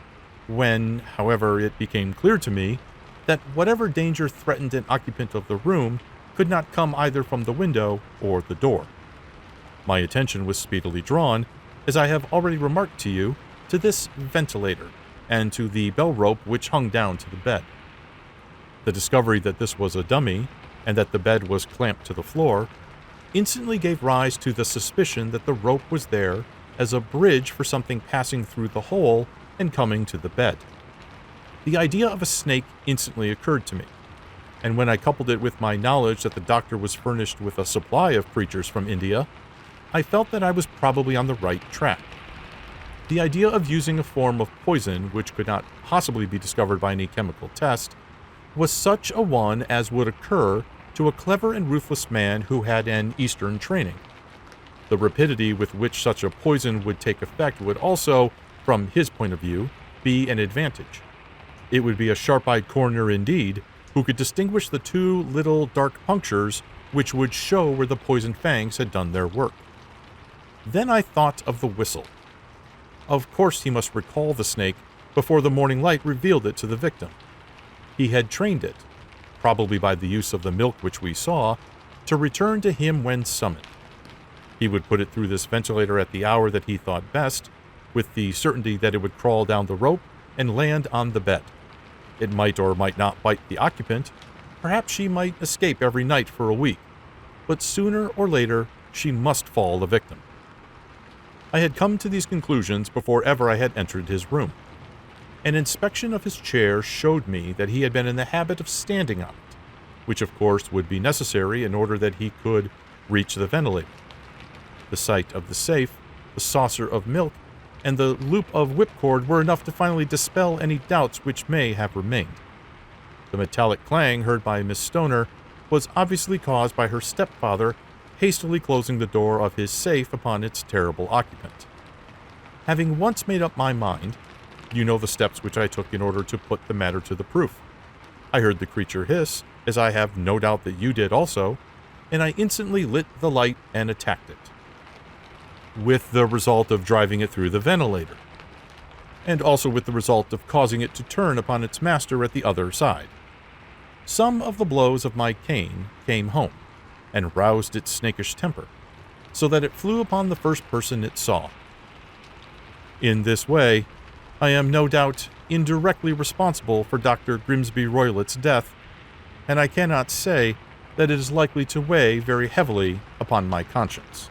when, however, it became clear to me that whatever danger threatened an occupant of the room could not come either from the window or the door. My attention was speedily drawn, as I have already remarked to you, to this ventilator, and to the bell rope which hung down to the bed. The discovery that this was a dummy, and that the bed was clamped to the floor, instantly gave rise to the suspicion that the rope was there as a bridge for something passing through the hole and coming to the bed. The idea of a snake instantly occurred to me, and when I coupled it with my knowledge that the doctor was furnished with a supply of creatures from India, I felt that I was probably on the right track. The idea of using a form of poison which could not possibly be discovered by any chemical test was such a one as would occur to a clever and ruthless man who had an Eastern training. The rapidity with which such a poison would take effect would also, from his point of view, be an advantage. It would be a sharp-eyed coroner indeed, who could distinguish the two little dark punctures which would show where the poisoned fangs had done their work. Then I thought of the whistle. Of course he must recall the snake before the morning light revealed it to the victim. He had trained it, probably by the use of the milk which we saw, to return to him when summoned. He would put it through this ventilator at the hour that he thought best, with the certainty that it would crawl down the rope and land on the bed. It might or might not bite the occupant. Perhaps she might escape every night for a week, but sooner or later she must fall a victim. I had come to these conclusions before ever I had entered his room. An inspection of his chair showed me that he had been in the habit of standing on it, which of course would be necessary in order that he could reach the ventilator. The sight of the safe, the saucer of milk, and the loop of whipcord were enough to finally dispel any doubts which may have remained. The metallic clang heard by Miss Stoner was obviously caused by her stepfather hastily closing the door of his safe upon its terrible occupant. Having once made up my mind, you know the steps which I took in order to put the matter to the proof. I heard the creature hiss, as I have no doubt that you did also, and I instantly lit the light and attacked it, with the result of driving it through the ventilator, and also with the result of causing it to turn upon its master at the other side. Some of the blows of my cane came home, and roused its snakish temper, so that it flew upon the first person it saw. In this way, I am no doubt indirectly responsible for Dr. Grimsby Roylett's death, and I cannot say that it is likely to weigh very heavily upon my conscience.